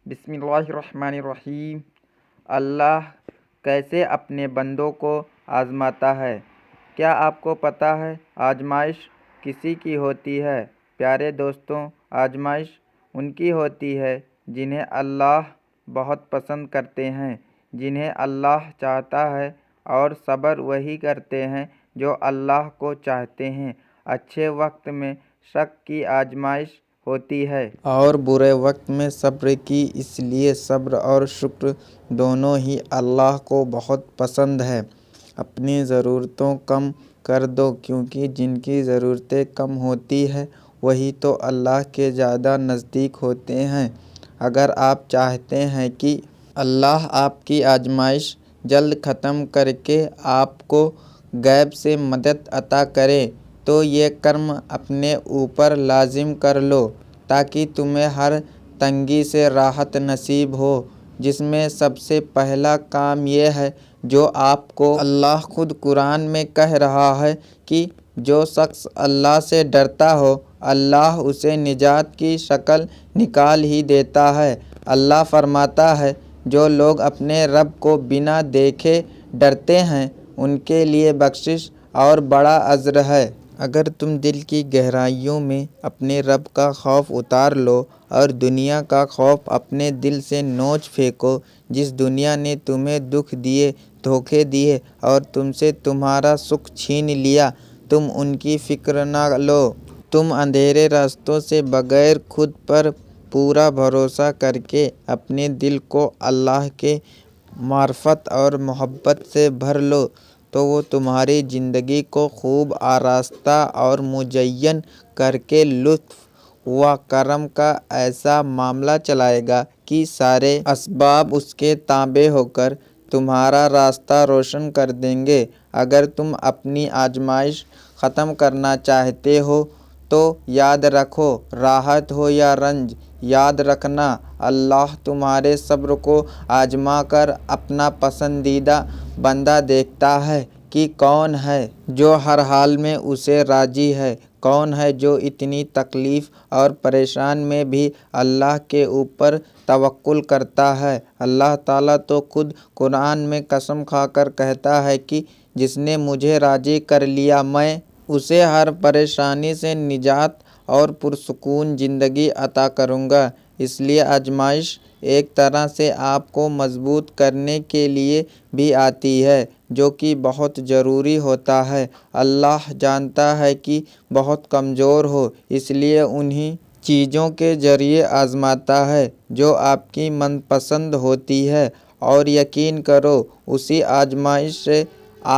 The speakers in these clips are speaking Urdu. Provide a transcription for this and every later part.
بسم اللہ الرحمن الرحیم۔ اللہ کیسے اپنے بندوں کو آزماتا ہے؟ کیا آپ کو پتہ ہے آزمائش کسی کی ہوتی ہے؟ پیارے دوستوں، آزمائش ان کی ہوتی ہے جنہیں اللہ بہت پسند کرتے ہیں، جنہیں اللہ چاہتا ہے، اور صبر وہی کرتے ہیں جو اللہ کو چاہتے ہیں۔ اچھے وقت میں شک کی آزمائش ہوتی ہے اور برے وقت میں صبر کی، اس لیے صبر اور شکر دونوں ہی اللہ کو بہت پسند ہے۔ اپنی ضرورتوں کم کر دو، کیونکہ جن کی ضرورتیں کم ہوتی ہیں وہی تو اللہ کے زیادہ نزدیک ہوتے ہیں۔ اگر آپ چاہتے ہیں کہ اللہ آپ کی آزمائش جلد ختم کر کے آپ کو غیب سے مدد عطا کرے تو یہ کرم اپنے اوپر لازم کر لو، تاکہ تمہیں ہر تنگی سے راحت نصیب ہو۔ جس میں سب سے پہلا کام یہ ہے جو آپ کو اللہ خود قرآن میں کہہ رہا ہے کہ جو شخص اللہ سے ڈرتا ہو اللہ اسے نجات کی شکل نکال ہی دیتا ہے۔ اللہ فرماتا ہے، جو لوگ اپنے رب کو بنا دیکھے ڈرتے ہیں ان کے لیے بخشش اور بڑا اجر ہے۔ اگر تم دل کی گہرائیوں میں اپنے رب کا خوف اتار لو اور دنیا کا خوف اپنے دل سے نوچ پھینکو، جس دنیا نے تمہیں دکھ دیے، دھوکے دیے اور تم سے تمہارا سکھ چھین لیا، تم ان کی فکر نہ لو۔ تم اندھیرے راستوں سے بغیر خود پر پورا بھروسہ کر کے اپنے دل کو اللہ کے معرفت اور محبت سے بھر لو، تو وہ تمہاری زندگی کو خوب آراستہ اور مزین کر کے لطف و کرم کا ایسا معاملہ چلائے گا کہ سارے اسباب اس کے تابع ہو کر تمہارا راستہ روشن کر دیں گے۔ اگر تم اپنی آزمائش ختم کرنا چاہتے ہو تو یاد رکھو، راحت ہو یا رنج، یاد رکھنا اللہ تمہارے صبر کو آزما کر اپنا پسندیدہ بندہ دیکھتا ہے کہ کون ہے جو ہر حال میں اسے راضی ہے، کون ہے جو اتنی تکلیف اور پریشان میں بھی اللہ کے اوپر توکل کرتا ہے۔ اللہ تعالیٰ تو خود قرآن میں قسم کھا کر کہتا ہے کہ جس نے مجھے راضی کر لیا میں اسے ہر پریشانی سے نجات اور پرسکون زندگی عطا کروں گا۔ اس لیے آزمائش ایک طرح سے آپ کو مضبوط کرنے کے لیے بھی آتی ہے، جو کہ بہت ضروری ہوتا ہے۔ اللہ جانتا ہے کہ بہت کمزور ہو، اس لیے انہی چیزوں کے ذریعے آزماتا ہے جو آپ کی من پسند ہوتی ہے، اور یقین کرو اسی آزمائش سے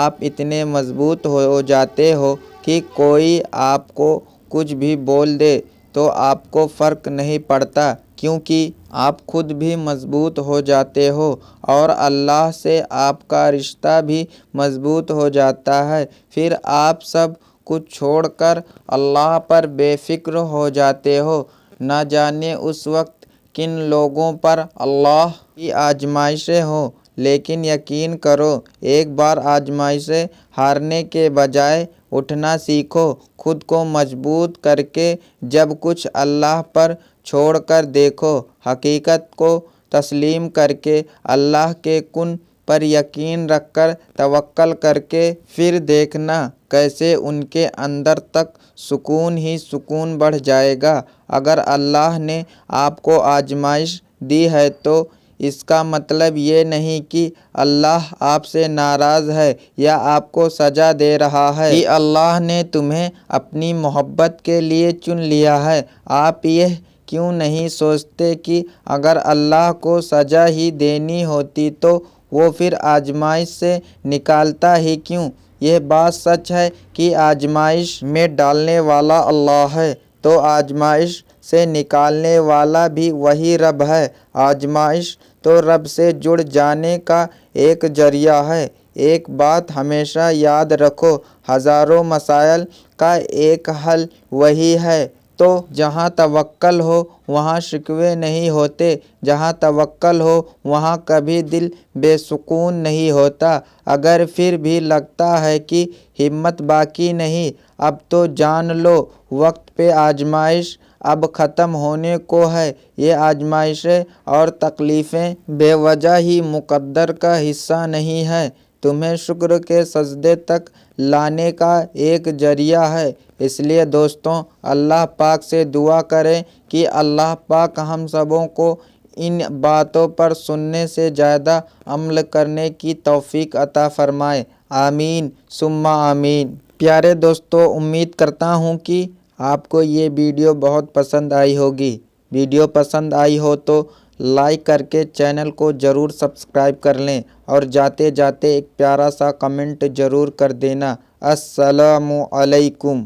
آپ اتنے مضبوط ہو جاتے ہو کہ کوئی آپ کو کچھ بھی بول دے تو آپ کو فرق نہیں پڑتا، کیونکہ آپ خود بھی مضبوط ہو جاتے ہو اور اللہ سے آپ کا رشتہ بھی مضبوط ہو جاتا ہے۔ پھر آپ سب کچھ چھوڑ کر اللہ پر بے فکر ہو جاتے ہو۔ نہ جانے اس وقت کن لوگوں پر اللہ کی آزمائشیں ہوں، لیکن یقین کرو ایک بار آزمائشیں ہارنے کے بجائے اٹھنا سیکھو، خود کو مضبوط کر کے جب کچھ اللہ پر چھوڑ کر دیکھو، حقیقت کو تسلیم کر کے اللہ کے کن پر یقین رکھ کر توکل کر کے پھر دیکھنا کیسے ان کے اندر تک سکون ہی سکون بڑھ جائے گا۔ اگر اللہ نے آپ کو آزمائش دی ہے تو اس کا مطلب یہ نہیں کہ اللہ آپ سے ناراض ہے یا آپ کو سزا دے رہا ہے کہ اللہ نے تمہیں اپنی محبت کے لیے چن لیا ہے۔ آپ یہ کیوں نہیں سوچتے کہ اگر اللہ کو سزا ہی دینی ہوتی تو وہ پھر آزمائش سے نکالتا ہی کیوں؟ یہ بات سچ ہے کہ آزمائش میں ڈالنے والا اللہ ہے، تو آزمائش سے نکالنے والا بھی وہی رب ہے۔ آزمائش تو رب سے جڑ جانے کا ایک ذریعہ ہے۔ ایک بات ہمیشہ یاد رکھو، ہزاروں مسائل کا ایک حل وہی ہے۔ تو جہاں توکل ہو وہاں شکوے نہیں ہوتے، جہاں توکل ہو وہاں کبھی دل بے سکون نہیں ہوتا۔ اگر پھر بھی لگتا ہے کہ ہمت باقی نہیں، اب تو جان لو وقت پہ آزمائش اب ختم ہونے کو ہے۔ یہ آزمائشیں اور تکلیفیں بے وجہ ہی مقدر کا حصہ نہیں ہے، تمہیں شکر کے سجدے تک لانے کا ایک ذریعہ ہے۔ اس لیے دوستوں، اللہ پاک سے دعا کریں کہ اللہ پاک ہم سبوں کو ان باتوں پر سننے سے زیادہ عمل کرنے کی توفیق عطا فرمائے۔ آمین ثم آمین۔ پیارے دوستو، امید کرتا ہوں کہ آپ کو یہ ویڈیو بہت پسند آئی ہوگی۔ ویڈیو پسند آئی ہو تو لائک کر کے چینل کو ضرور سبسکرائب کر لیں اور جاتے جاتے ایک پیارا سا کمنٹ ضرور کر دینا۔ السلام علیکم۔